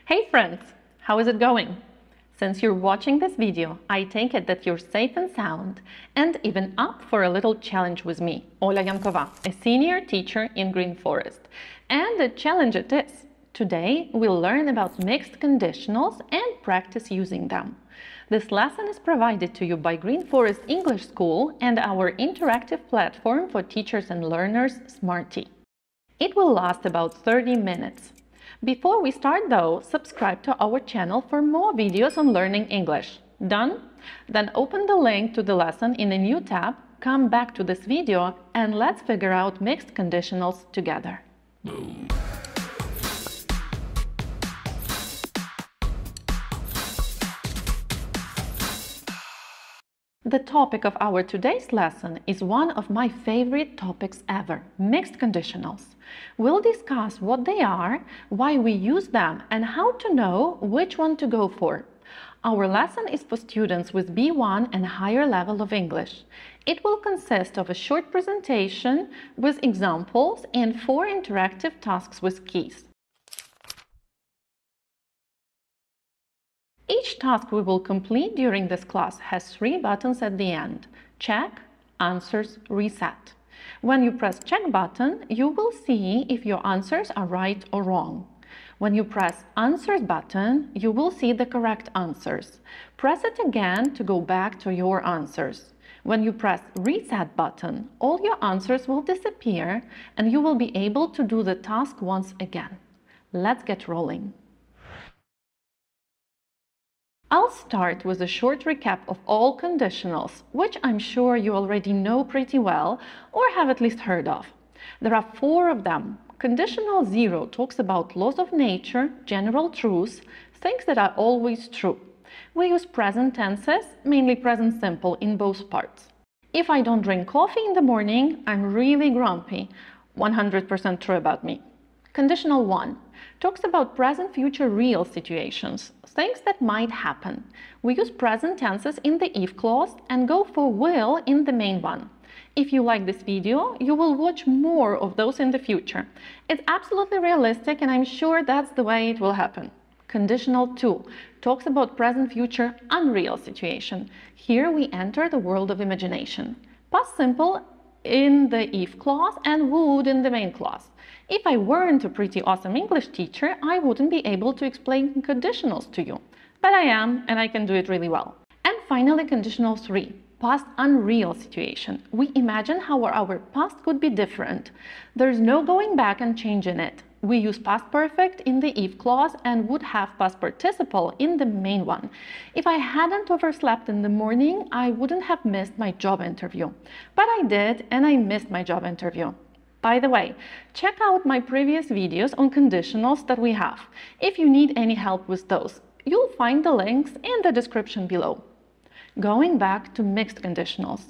Hey friends, how is it going? Since you're watching this video, I take it that you're safe and sound and even up for a little challenge with me, Ola Янкова, a senior teacher in Green Forest. And a challenge it is. Today, we'll learn about mixed conditionals and practice using them. This lesson is provided to you by Green Forest English School and our interactive platform for teachers and learners, Smarte. It will last about 30 minutes. Before we start though, subscribe to our channel for more videos on learning English. Done? Then open the link to the lesson in a new tab, come back to this video, and let's figure out mixed conditionals together. The topic of our today's lesson is one of my favorite topics ever, mixed conditionals. We'll discuss what they are, why we use them, and how to know which one to go for. Our lesson is for students with B1 and higher level of English. It will consist of a short presentation with examples and 4 interactive tasks with keys. Each task we will complete during this class has 3 buttons at the end: check, answers, reset. When you press check button, you will see if your answers are right or wrong. When you press answers button, you will see the correct answers. Press it again to go back to your answers. When you press reset button, all your answers will disappear and you will be able to do the task once again. Let's get rolling. I'll start with a short recap of all conditionals, which I'm sure you already know pretty well or have at least heard of. There are 4 of them. Conditional 0 talks about laws of nature, general truths, things that are always true. We use present tenses, mainly present simple, in both parts. If I don't drink coffee in the morning, I'm really grumpy. 100% true about me. Conditional 1 talks about present, future, real situations, things that might happen. We use present tenses in the if clause and go for will in the main one. If you like this video, you will watch more of those in the future. It's absolutely realistic and I'm sure that's the way it will happen. Conditional 2 talks about present, future, unreal situation. Here we enter the world of imagination. Past simple in the if clause and would in the main clause. If I weren't a pretty awesome English teacher, I wouldn't be able to explain conditionals to you. But I am, and I can do it really well. And finally, conditional 3, past unreal situation. We imagine how our past could be different. There's no going back and changing it. We use past perfect in the if clause and would have past participle in the main one. If I hadn't overslept in the morning, I wouldn't have missed my job interview. But I did, and I missed my job interview. By the way, check out my previous videos on conditionals that we have. If you need any help with those, you'll find the links in the description below. Going back to mixed conditionals.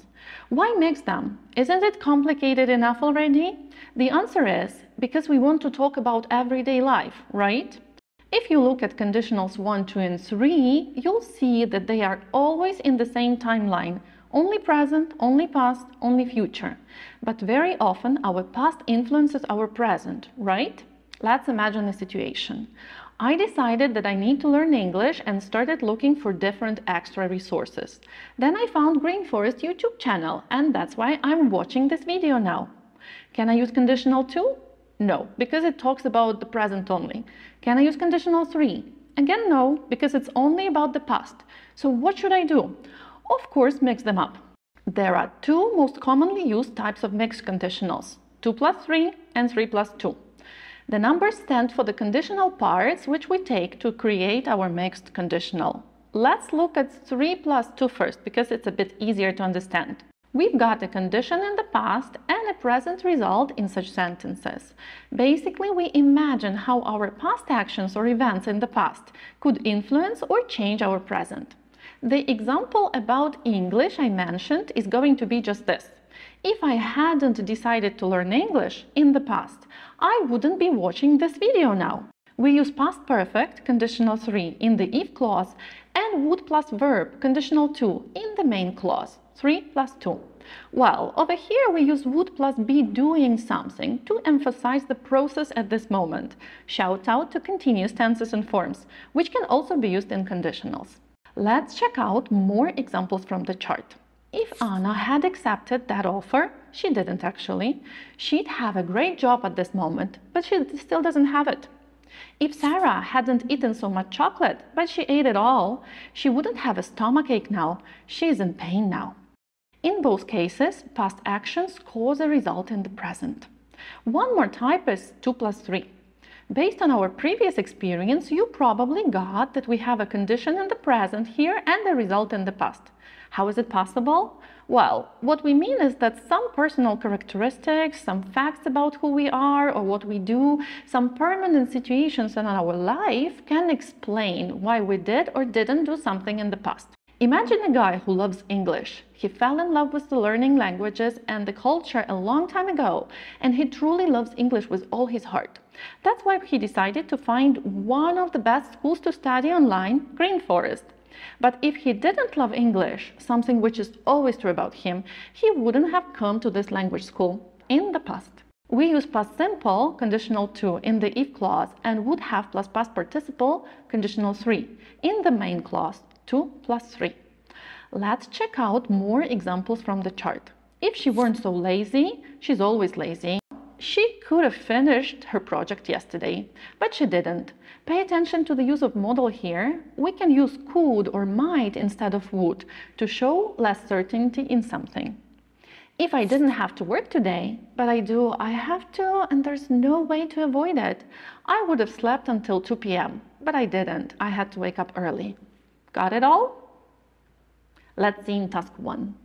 Why mix them? Isn't it complicated enough already? The answer is because we want to talk about everyday life, right? If you look at conditionals 1, 2, and 3, you'll see that they are always in the same timeline. Only present, only past, only future. But very often our past influences our present, right? Let's imagine a situation. I decided that I need to learn English and started looking for different extra resources. Then I found Green Forest YouTube channel and that's why I'm watching this video now. Can I use conditional 2? No, because it talks about the present only. Can I use conditional 3? Again, no, because it's only about the past. So what should I do? Of course, mix them up. There are 2 most commonly used types of mixed conditionals, 2 plus 3 and 3 plus 2. The numbers stand for the conditional parts which we take to create our mixed conditional. Let's look at 3 plus 2 first, because it's a bit easier to understand. We've got a condition in the past and a present result in such sentences. Basically, we imagine how our past actions or events in the past could influence or change our present. The example about English I mentioned is going to be just this. If I hadn't decided to learn English in the past, I wouldn't be watching this video now. We use past perfect, conditional 3, in the if clause, and would plus verb, conditional 2, in the main clause, 3 plus 2. Well, over here we use would plus be doing something to emphasize the process at this moment. Shout out to continuous tenses and forms, which can also be used in conditionals. Let's check out more examples from the chart. If Anna had accepted that offer, she didn't actually, she'd have a great job at this moment, but she still doesn't have it. If Sarah hadn't eaten so much chocolate, but she ate it all, she wouldn't have a stomachache now. She's in pain now. In both cases, past actions cause a result in the present. One more type is 2 plus 3. Based on our previous experience, you probably got that we have a condition in the present here and a result in the past. How is it possible? Well, what we mean is that some personal characteristics, some facts about who we are or what we do, some permanent situations in our life can explain why we did or didn't do something in the past. Imagine a guy who loves English. He fell in love with the learning languages and the culture a long time ago, and he truly loves English with all his heart. That's why he decided to find one of the best schools to study online, Green Forest. But if he didn't love English, something which is always true about him, he wouldn't have come to this language school in the past. We use past simple, conditional 2, in the if clause and would have plus past participle, conditional 3, in the main clause, 2 plus 3. Let's check out more examples from the chart. If she weren't so lazy, she's always lazy. She could have finished her project yesterday, but she didn't. Pay attention to the use of modal here. We can use could or might instead of would to show less certainty in something. If I didn't have to work today, but I do, I have to, and there's no way to avoid it. I would have slept until 2 p.m., but I didn't. I had to wake up early. Got it all? Let's see in task 1.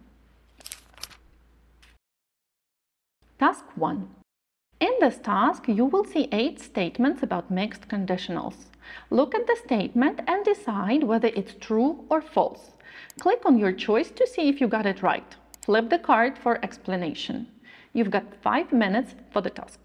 Task 1. In this task, you will see 8 statements about mixed conditionals. Look at the statement and decide whether it's true or false. Click on your choice to see if you got it right. Flip the card for explanation. You've got 5 minutes for the task.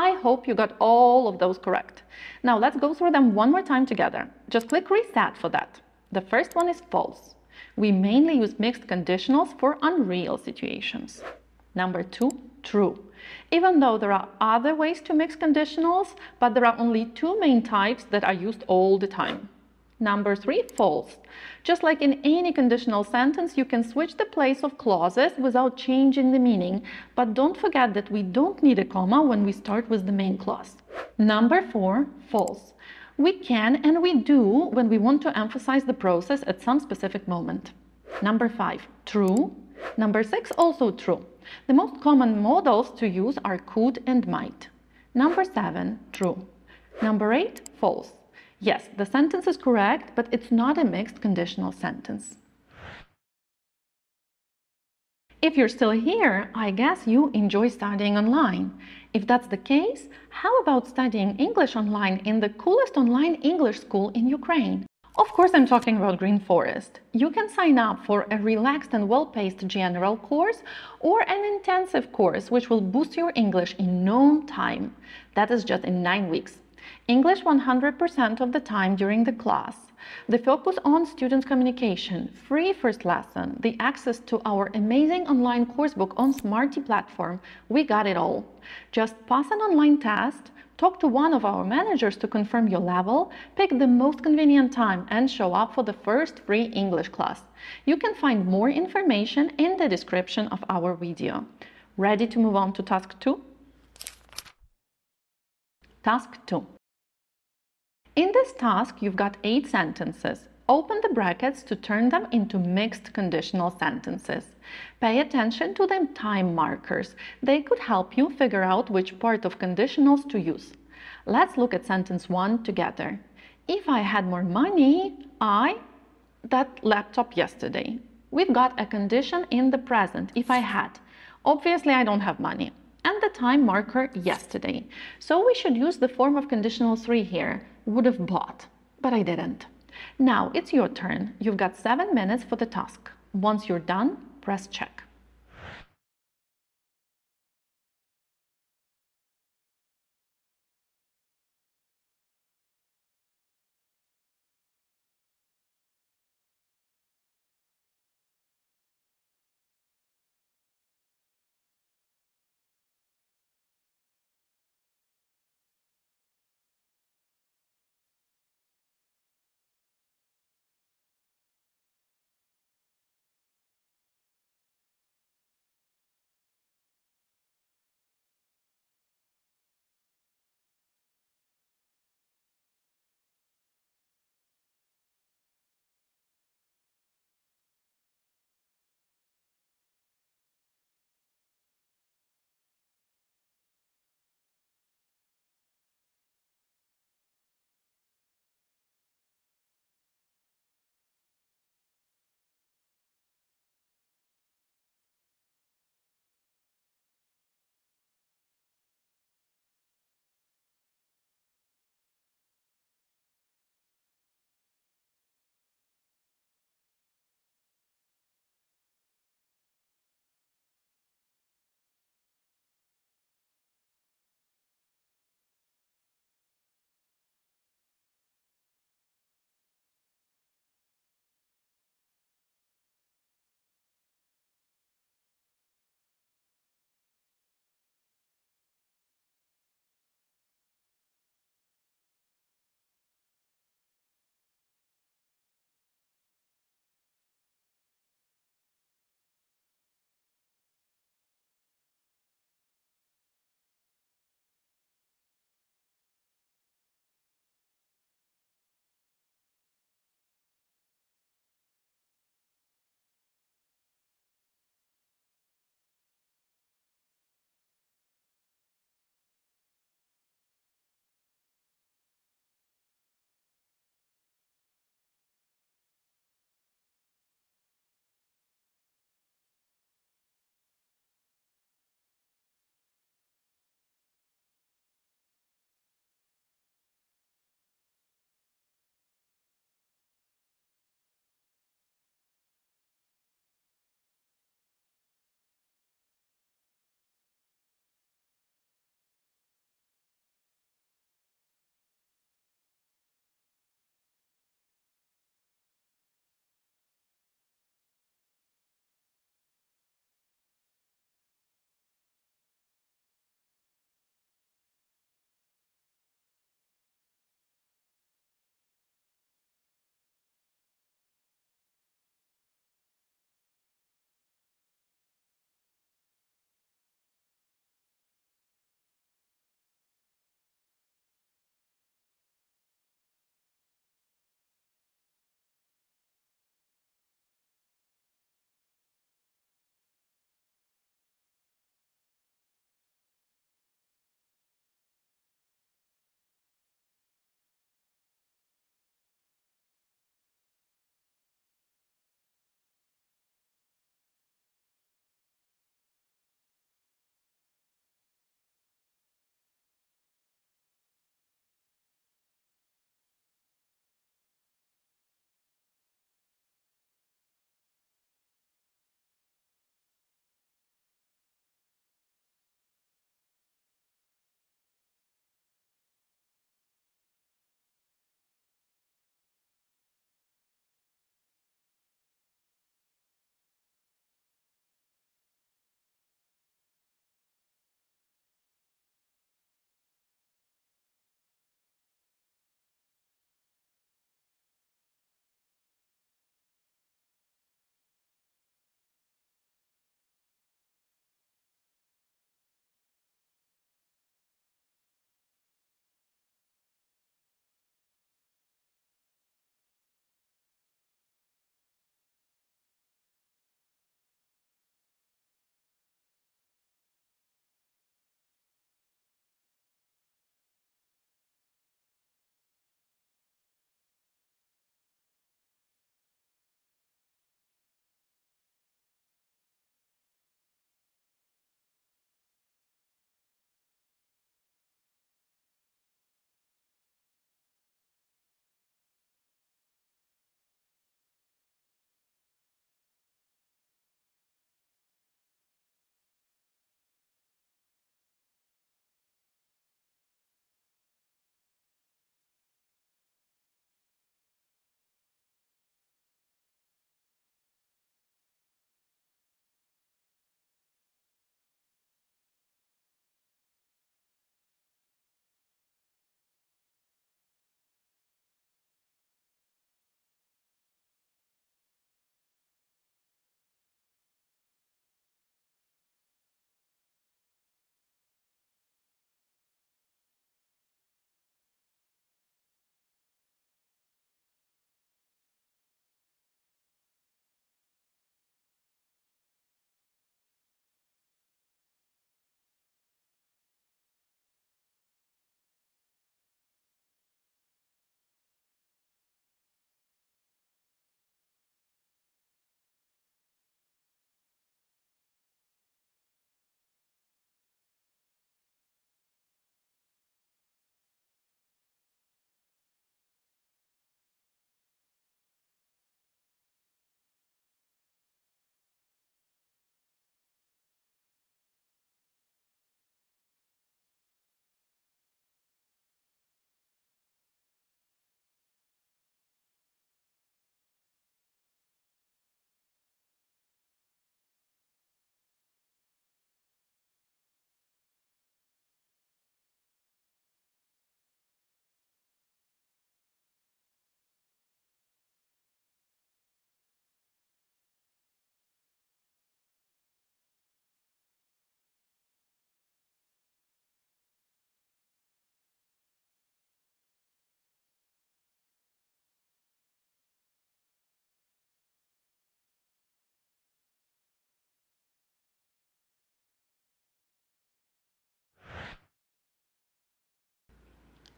I hope you got all of those correct. Now let's go through them one more time together. Just click reset for that. The first one is false. We mainly use mixed conditionals for unreal situations. Number 2, true. Even though there are other ways to mix conditionals, but there are only 2 main types that are used all the time. Number 3, false. Just like in any conditional sentence, you can switch the place of clauses without changing the meaning, but don't forget that we don't need a comma when we start with the main clause. Number 4, false. We can and we do when we want to emphasize the process at some specific moment. Number 5, true. Number 6, also true. The most common modals to use are could and might. Number 7, true. Number 8, false. Yes, the sentence is correct, but it's not a mixed conditional sentence. If you're still here, I guess you enjoy studying online. If that's the case, how about studying English online in the coolest online English school in Ukraine? Of course, I'm talking about Green Forest. You can sign up for a relaxed and well-paced general course or an intensive course which will boost your English in no time. That is just in 9 weeks. English 100% of the time during the class. The focus on students' communication, free first lesson, the access to our amazing online coursebook on Smarte platform. We got it all. Just pass an online test, talk to one of our managers to confirm your level, pick the most convenient time and show up for the first free English class. You can find more information in the description of our video. Ready to move on to task 2? Task 2. In this task, you've got 8 sentences. Open the brackets to turn them into mixed conditional sentences. Pay attention to the time markers. They could help you figure out which part of conditionals to use. Let's look at sentence 1 together. If I had more money, that laptop yesterday. We've got a condition in the present, if I had. Obviously, I don't have money. And the time marker yesterday. So we should use the form of conditional 3 here. Would have bought, but I didn't. Now it's your turn. You've got 7 minutes for the task. Once you're done, press check.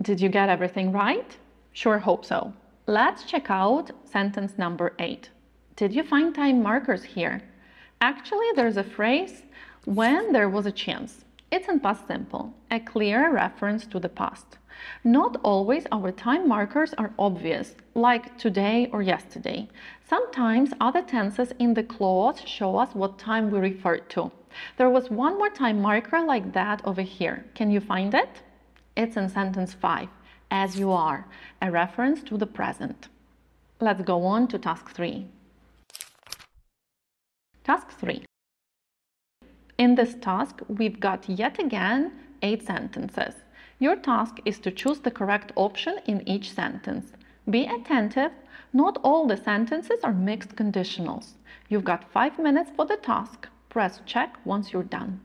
Did you get everything right? Sure hope so. Let's check out sentence number 8. Did you find time markers here? Actually, there's a phrase, when there was a chance. It's in past simple, a clear reference to the past. Not always our time markers are obvious, like today or yesterday. Sometimes other tenses in the clause show us what time we refer to. There was one more time marker like that over here. Can you find it? It's in sentence 5, as you are, a reference to the present. Let's go on to task 3. Task 3. In this task, we've got yet again 8 sentences. Your task is to choose the correct option in each sentence. Be attentive, not all the sentences are mixed conditionals. You've got 5 minutes for the task. Press check once you're done.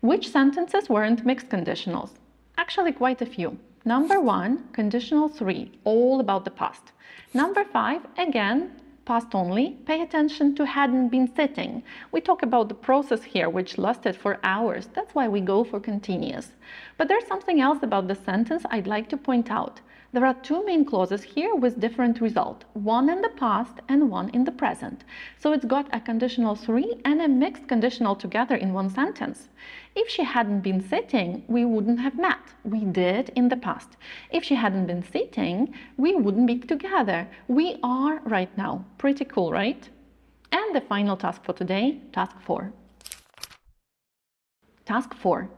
Which sentences weren't mixed conditionals? Actually, quite a few. Number 1, conditional 3, all about the past. Number 5, again, past only, pay attention to hadn't been sitting. We talk about the process here, which lasted for hours. That's why we go for continuous. But there's something else about the sentence I'd like to point out. There are two main clauses here with different result, one in the past and one in the present. So it's got a conditional 3 and a mixed conditional together in one sentence. If she hadn't been sitting, we wouldn't have met. We did in the past. If she hadn't been sitting, we wouldn't be together. We are right now. Pretty cool, right? And the final task for today, task 4. Task 4.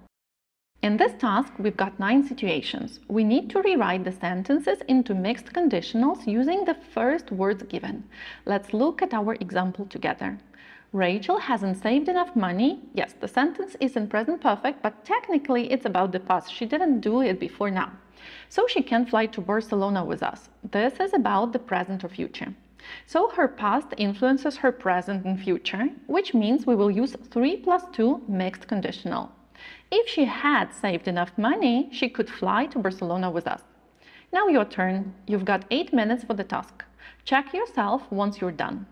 In this task, we've got 9 situations. We need to rewrite the sentences into mixed conditionals using the first words given. Let's look at our example together. Rachel hasn't saved enough money. Yes, the sentence is in present perfect, but technically it's about the past. She didn't do it before now. So she can fly to Barcelona with us. This is about the present or future. So her past influences her present and future, which means we will use 3 plus 2 mixed conditional. If she had saved enough money, she could fly to Barcelona with us. Now your turn. You've got 8 minutes for the task. Check yourself once you're done.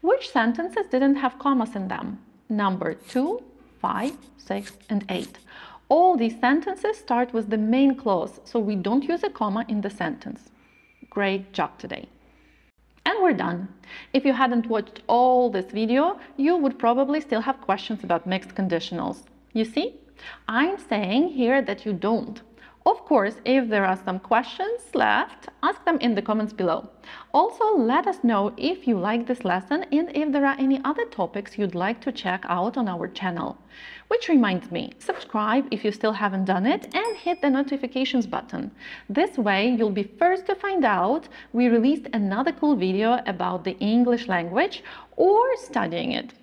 Which sentences didn't have commas in them? Number 2, 5, 6, and 8. All these sentences start with the main clause, so we don't use a comma in the sentence. Great job today. And we're done. If you hadn't watched all this video, you would probably still have questions about mixed conditionals. You see? I'm saying here that you don't. Of course, if there are some questions left, ask them in the comments below. Also, let us know if you like this lesson and if there are any other topics you'd like to check out on our channel. Which reminds me, subscribe if you still haven't done it and hit the notifications button. This way, you'll be first to find out we released another cool video about the English language or studying it.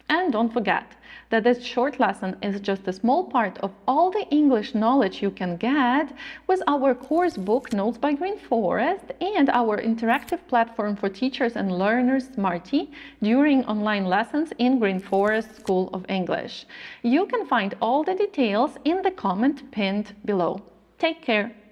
And don't forget that this short lesson is just a small part of all the English knowledge you can get with our course book Notes by Green Forest and our interactive platform for teachers and learners Smarte during online lessons in Green Forest School of English. You can find all the details in the comment pinned below. Take care!